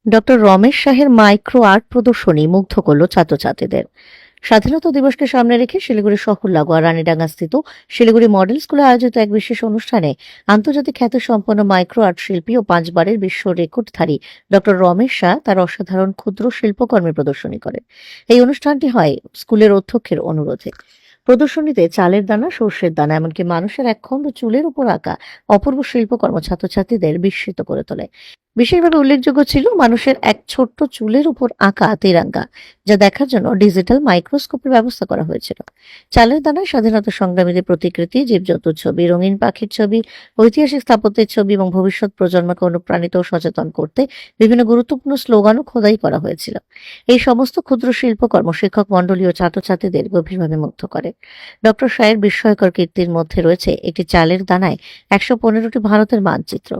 Doctor Ramesh শাহের micro art প্রদর্শনী মুগ্ধ করল ছাত্রছাত্রীদের। স্বাধীনতা দিবসকে সামনে রেখে শিলিগুড়ি শহর লাগোয়া রানীডাঙ্গাস্থিত শিলিগুড়ি মডেল স্কুলে আয়োজিত এক বিশেষ অনুষ্ঠানে আন্তর্জাতিক খ্যাতিসম্পন্ন মাইক্রো আর্ট শিল্পী ও 5 বারের বিশ্ব রেকর্ডধারী ডক্টর রমেশ শাহ তার অসাধারণ ক্ষুদ্র শিল্পকর্মের প্রদর্শনী করেন। এই অনুষ্ঠানটি হয় স্কুলের অধ্যক্ষের অনুরোধে। প্রদর্শনীতে চালের দানা, সর্ষের দানা, এমনকি মানুষের একখণ্ড চুলের উপর আঁকা অপূর্ব শিল্পকর্ম ছাত্রছাত্রীদের বিস্মিত করে তোলে। বিশেষভাবে উল্লেখযোগ্য ছিল মানুষের এক ছোট্ট চুলের উপর আঁকা তিরঙ্গা, যা দেখার জন্য ডিজিটাল মাইক্রোস্কোপের ব্যবস্থা করা হয়েছিল। চালের দানায় স্বাধীনতা সংগ্রামীদের প্রতিকৃতি, জীবজন্তুর ছবি, রঙিন পাখির ছবি, ঐতিহাসিক স্থাপত্যের ছবি এবং ভবিষ্যৎ প্রজন্মকে অনুপ্রাণিত ও সচেতন করতে বিভিন্ন গুরুত্বপূর্ণ স্লোগানও খোদাই করা হয়েছিল। এই সমস্ত ক্ষুদ্র শিল্পকর্ম শিক্ষক মণ্ডলী ও ছাত্রছাত্রীদের গভীরভাবে মুগ্ধ করে। ডক্টর শাহের বিস্ময়কর কীর্তির মধ্যে রয়েছে একটি চালের দানায় 115টি ভারতের মানচিত্র,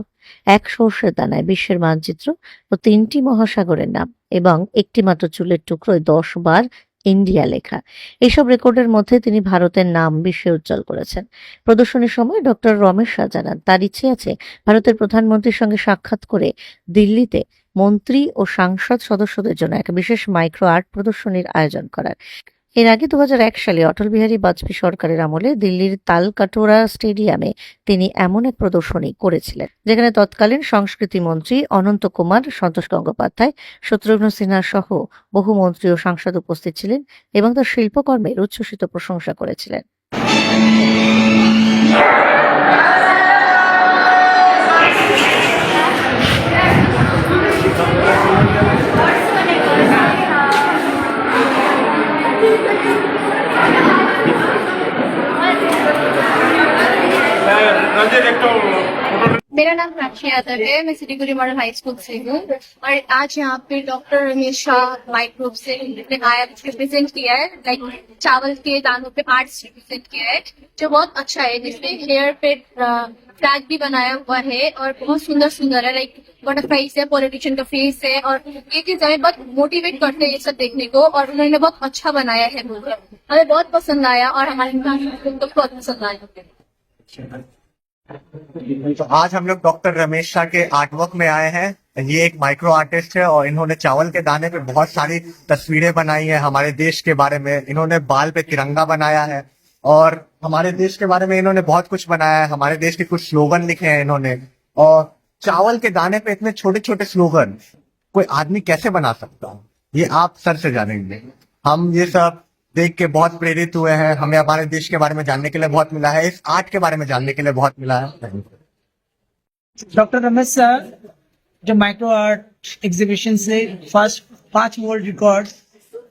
এক সর্ষের দানায় বিশ্বের মানচিত্র ও 3টি মহাসাগরের নাম, এবং একটি মাত্র চুলের টুকরোয় 10 বার ইন্ডিয়া লেখা। এইসব রেকর্ডের মধ্যে তিনি ভারতের নাম বিশ্বে উজ্জ্বল করেছেন। প্রদর্শনীর সময় ডক্টর রমেশ শাহ জানান, তার ইচ্ছে আছে ভারতের প্রধানমন্ত্রীর সঙ্গে সাক্ষাৎ করে দিল্লিতে মন্ত্রী ও সাংসদ সদস্যদের জন্য এক বিশেষ মাইক্রো আর্ট প্রদর্শনীর আয়োজন করার। এর আগে 2001 সালে অটল বিহারী বাজপেয়ী সরকারের আমলে দিল্লির তালকাটোরা স্টেডিয়ামে তিনি এমন এক প্রদর্শনী করেছিলেন, যেখানে তৎকালীন সংস্কৃতি মন্ত্রী অনন্ত কুমার, সন্তোষ গঙ্গোপাধ্যায়, শত্রুঘ্ন সিনহা সহ বহু মন্ত্রী ও সাংসদ উপস্থিত ছিলেন এবং তার শিল্পকর্মের উচ্ছ্বসিত প্রশংসা করেছিলেন। मेरा नाम साक्षी यादव है। मैं सिलीगुड़ी मॉडल हाई स्कूल से हूँ और आज यहाँ पे डॉक्टर रमेश शाह माइक्रोब से आया रिप्रेजेंट किया है। लाइक चावल के दानों पे आर्ट्स रिप्रेजेंट किया है, जो बहुत अच्छा है। जिसमें हेयर पे फ्लैग भी बनाया हुआ है और बहुत सुंदर सुंदर है। लाइक बटरफ्लाई है, पॉलिटिशियन का फेस है, और ये चीज हमें बहुत मोटिवेट करते हैं ये सब देखने को। और उन्होंने बहुत अच्छा बनाया है, हमें बहुत पसंद आया और हमारे को बहुत पसंद आया। तो आज हम लोग डॉक्टर रमेश शाह के आर्टवर्क में आए हैं। ये एक माइक्रो आर्टिस्ट है और इन्होंने चावल के दाने पे बहुत सारी तस्वीरें बनाई है हमारे देश के बारे में। इन्होंने बाल पे तिरंगा बनाया है और हमारे देश के बारे में इन्होंने बहुत कुछ बनाया है। हमारे देश के कुछ स्लोगन लिखे हैं इन्होंने। और चावल के दाने पे इतने छोटे छोटे स्लोगन कोई आदमी कैसे बना सकता है, ये आप सर से जानेंगे। हम ये सब देख के बहुत प्रेरित हुए हैं। हमें हमारे देश के बारे में जानने के लिए बहुत मिला है, इस आर्ट के बारे में जानने के लिए बहुत मिला है। डॉक्टर रमेश शाह जो माइक्रो आर्ट एग्जीबिशन से फर्स्ट 5 वर्ल्ड रिकॉर्ड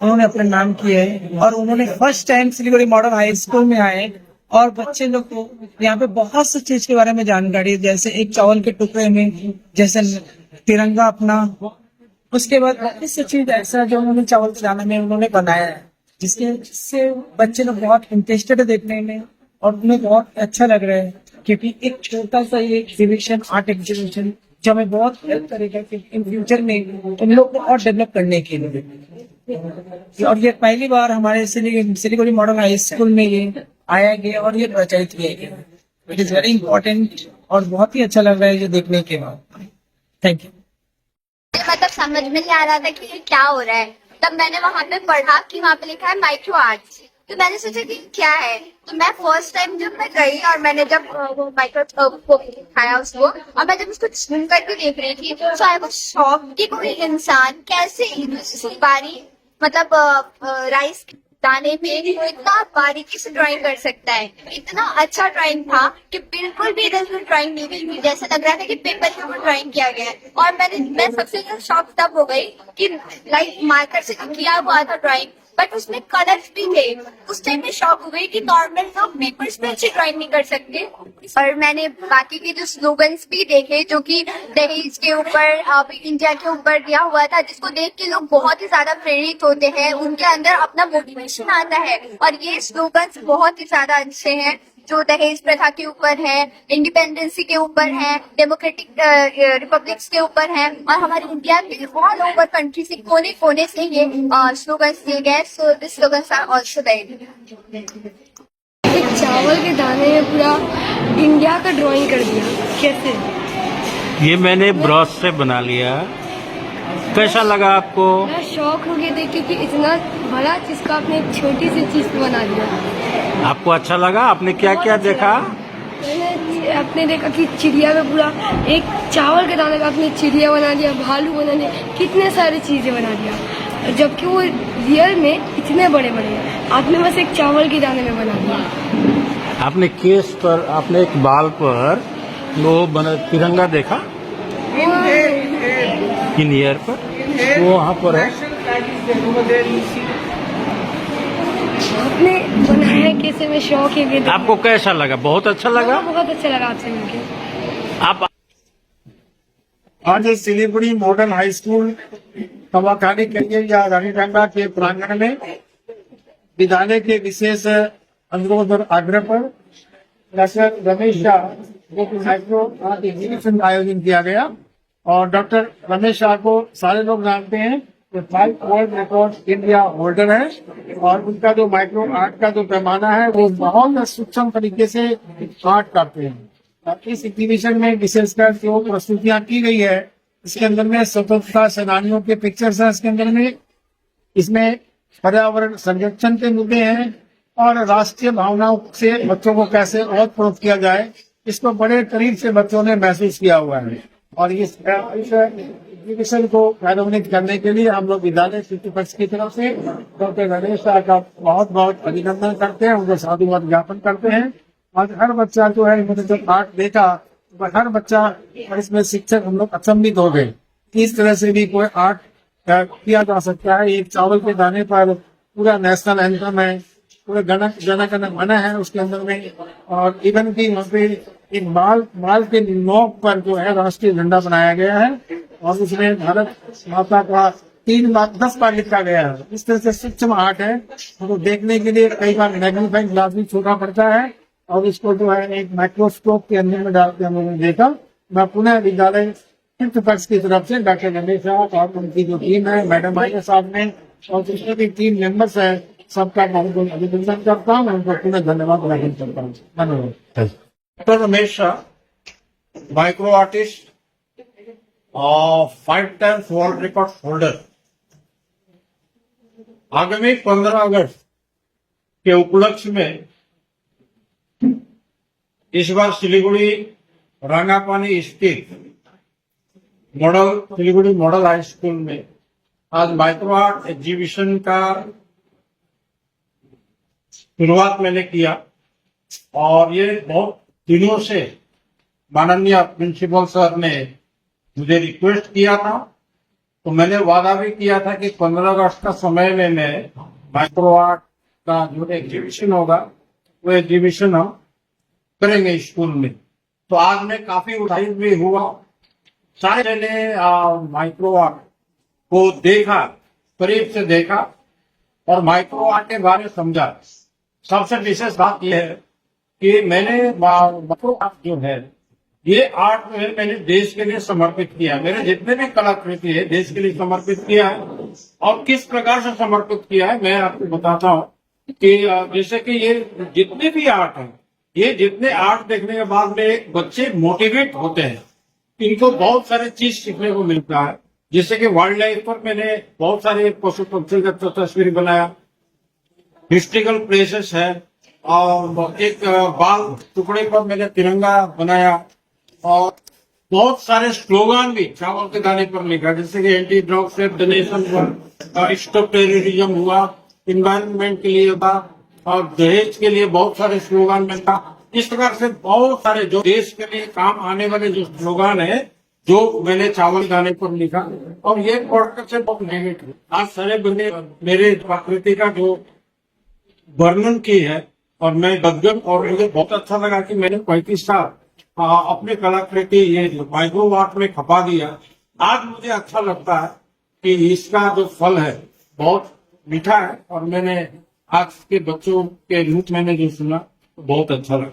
उन्होंने अपने नाम किए हैं और उन्होंने first time Siliguri model high school में आए और बच्चे लोग को यहाँ पे बहुत सी चीज के बारे में जानकारी, जैसे एक चावल के टुकड़े में जैसे तिरंगा अपना, उसके बाद बहुत सी चीज ऐसा जो उन्होंने चावल के दाने में उन्होंने बनाया है, जिससे बच्चे लोग बहुत इंटरेस्टेड है देखने में और उन्हें बहुत अच्छा लग रहा है। क्योंकि एक छोटा सा ये एग्जीबिशन, आर्ट एग्जीबिशन, जो हमें बहुत हेल्प करेगा कि इन फ्यूचर में इन लोग को और डेवलप करने के लिए। और ये पहली बार हमारे सिलीगुड़ी मॉडल हाई स्कूल में ये आया गया और ये प्रचारित किया गया। इट इज वेरी इंपॉर्टेंट और बहुत ही अच्छा लग रहा है ये देखने के बाद। Thank you. मतलब समझ में नहीं आ रहा था कि ये क्या हो रहा है, तब मैंने वहाँ पे पढ़ा कि वहाँ पे लिखा है माइक्रो आर्ट्स। तो मैंने सोचा कि क्या है, तो मैं फर्स्ट टाइम जब मैं गई और मैंने जब वो माइक्रो को दिखाया उसको, और मैं जब उसको छू करके देख रही थी तो आई वाज शॉक कि कोई इंसान कैसे इतनी बारी मतलब राइस दाने पे इतना बारीकी से ड्राइंग कर सकता है। इतना अच्छा ड्राइंग था कि बिल्कुल भी इधर उधर ड्राइंग नहीं हुई, जैसे लग रहा था कि पेपर के ऊपर ड्राइंग किया गया है। और मैं सबसे ज्यादा शॉक तब हो गई कि लाइक मार्कर से किया हुआ था ड्राइंग, बट उसमें कलर्स भी थे। उस टाइम में शॉक हो गई कि नॉर्मल लोग पेपर्स पे अच्छी ड्राइंग नहीं कर सकते। और मैंने बाकी के जो स्लोगन्स भी देखे, जो कि दहेज के ऊपर, इंडिया के ऊपर दिया हुआ था, जिसको देख के लोग बहुत ही ज्यादा प्रेरित होते हैं, उनके अंदर अपना मोटिवेशन आता है। और ये स्लोगन्स बहुत ही ज्यादा अच्छे हैं, जो दहेज प्रथा के ऊपर है, इंडिपेंडेंसी के ऊपर है, डेमोक्रेटिक रिपब्लिक्स के ऊपर है, और हमारे इंडिया के ऑल ओवर कंट्री से कोने कोने से ये स्लोगन्स दिए गए। So this slogans are also there. एक चावल के दाने में पूरा इंडिया का ड्राइंग कर दिया। कैसे? ये मैंने ब्रश से बना लिया कैसा लगा आपको? मैं शौक हो गया देख क्योंकि इतना बड़ा चीज को आपने एक छोटी सी चीज पे बना दिया। आपको अच्छा लगा? आपने क्या बहुत क्या अच्छा देखा? लगा। मैंने आपने देखा कि चिड़िया में पूरा एक चावल के दाने का आपने चिड़िया बना दिया, भालू बना दिया, कितने सारी चीजें बना दिया, जबकि वो रियल में इतने बड़े बड़े हैं, आपने बस एक चावल के दाने में बना दिया। आपने केस पर, आपने एक बाल पर वो बना तिरंगा देखा? इन ईयर पर वो वहाँ पर है। आपने बनाया कैसे, में शौक है कि आपको कैसा लगा? बहुत अच्छा लगा? बहुत अच्छा लगा आपसे मिलकर। आप आज सिलीगुड़ी मॉडर्न हाई स्कूल कवाखानी के लिए या रानीडंगा के प्रांगण में विद्यालय के विशेष अनुरोध और आग्रह पर डॉक्टर रमेश शाह जो कि माइक्रो आर्ट एग्जीबिशन का आयोजन किया गया। और डॉक्टर रमेश शाह को सारे लोग जानते हैं, वो 5 वर्ल्ड रिकॉर्ड इंडिया होल्डर है और उनका जो माइक्रो आर्ट का जो पैमाना है वो बहुत सूक्ष्म तरीके से आर्ट करते हैं। इस एग्जीबिशन में विशेषकर जो प्रस्तुतियां की गई है, इसके अंदर में स्वतंत्रता सेनानियों के पिक्चर्स हैं, इसके अंदर में इसमें पर्यावरण संरक्षण के मुद्दे हैं और राष्ट्रीय भावनाओं से बच्चों को कैसे और प्रोत्साहित किया जाए, इसको बड़े करीब से बच्चों ने महसूस किया हुआ है। और इस एग्जीबिशन को कार्यान्वित करने के लिए हम लोग विद्यालय शिक्षक की तरफ से डॉक्टर रमेश शाह का बहुत बहुत अभिनंदन करते हैं, उनको साधुवाद ज्ञापन करते हैं। और हर बच्चा जो है, मैंने जो आर्ट देखा, हर बच्चा और इसमें शिक्षक हम लोग अचंभित हो गए। इस तरह से भी कोई आर्ट किया जा सकता है। एक चावल के दाने पर पूरा नेशनल एंथम है, पूरे जन गण मन है उसके अंदर में, और इवन की वहाँ पे एक माल के नोक पर जो है राष्ट्रीय झंडा बनाया गया है और उसमें भारत माता का 3 बार 10 बार लिखा गया है। इस तरह से सूक्ष्म आर्ट है, तो देखने के लिए कई बार मैग्नीफाइंग ग्लास भी छोटा पड़ता है और इसको जो है एक माइक्रोस्कोप के अंदर में डाल के हम लोगों ने देखा। मैं पुनः विद्यालय शिक्षक की तरफ से डॉक्टर रमेश शाह और उनकी जो टीम है, मैडम आई साहब ने और जितने भी टीम मेंबर्स है, सबका बहुत बहुत अभिनंदन करता हूँ, उनको पुनः धन्यवाद ज्ञापन करता हूँ। धन्यवाद। Doctor Ramesh Shah micro artist और 5 टाइम्स वर्ल्ड रिकॉर्ड होल्डर। आगामी 15 अगस्त के उपलक्ष्य में इस बार सिलीगुड़ी रंगापानी स्थित सिलीगुड़ी मॉडल हाई स्कूल में आज माइक्रो आर्ट एग्जीबिशन का शुरुआत मैंने किया और ये बहुत दिनों से माननीय प्रिंसिपल सर ने मुझे रिक्वेस्ट किया था, तो मैंने वादा भी किया था कि 15 अगस्त का समय में मैं माइक्रो आर्ट का जो एग्जीबिशन होगा वो एग्जीबिशन हम करेंगे स्कूल में। तो आज मैं काफी उत्साहित भी हुआ। सारे ने माइक्रो आर्ट को देखा, करीब से देखा और माइक्रो आर्ट के बारे में समझा। सबसे विशेष बात यह है कि मैंने माइक्रो आर्ट जो है, ये आर्ट जो है मैंने देश के लिए समर्पित किया। मेरे जितने भी कलाकृति है देश के लिए समर्पित किया है। और किस प्रकार से समर्पित किया है मैं आपको बताता हूँ कि जैसे कि ये जितने भी आर्ट है, ये जितने आर्ट देखने के बाद में बच्चे मोटिवेट होते हैं, इनको बहुत सारे चीज सीखने को मिलता है। जैसे कि वाइल्ड लाइफ पर मैंने बहुत सारे पशु पक्षी का तस्वीर बनाया, हिस्ट्रिकल प्लेसेस है और एक बाल टुकड़े पर मैंने तिरंगा बनाया और बहुत सारे स्लोगन भी चावल के दाने पर लिखा, जैसे कि anti drug save the nation हुआ, स्टॉप टेररिज्म हुआ, इन्वायरमेंट के लिए था और दहेज के लिए बहुत सारे स्लोगन में था। इस प्रकार से बहुत सारे जो देश के लिए काम आने वाले जो स्लोगन है जो मैंने चावल दाने पर लिखा और ये पढ़कर से बहुत नेगेटिव। आज सारे बंदे मेरे प्रकृति का जो वर्णन की है और मैं गदगद और मुझे बहुत अच्छा लगा कि मैंने 35 साल अपनी कलाकृति ये माइक्रो आर्ट में खपा दिया। आज मुझे अच्छा लगता है कि इसका जो फल है बहुत मीठा है और मैंने आज के बच्चों के रूप मैंने जो सुना बहुत अच्छा लगा।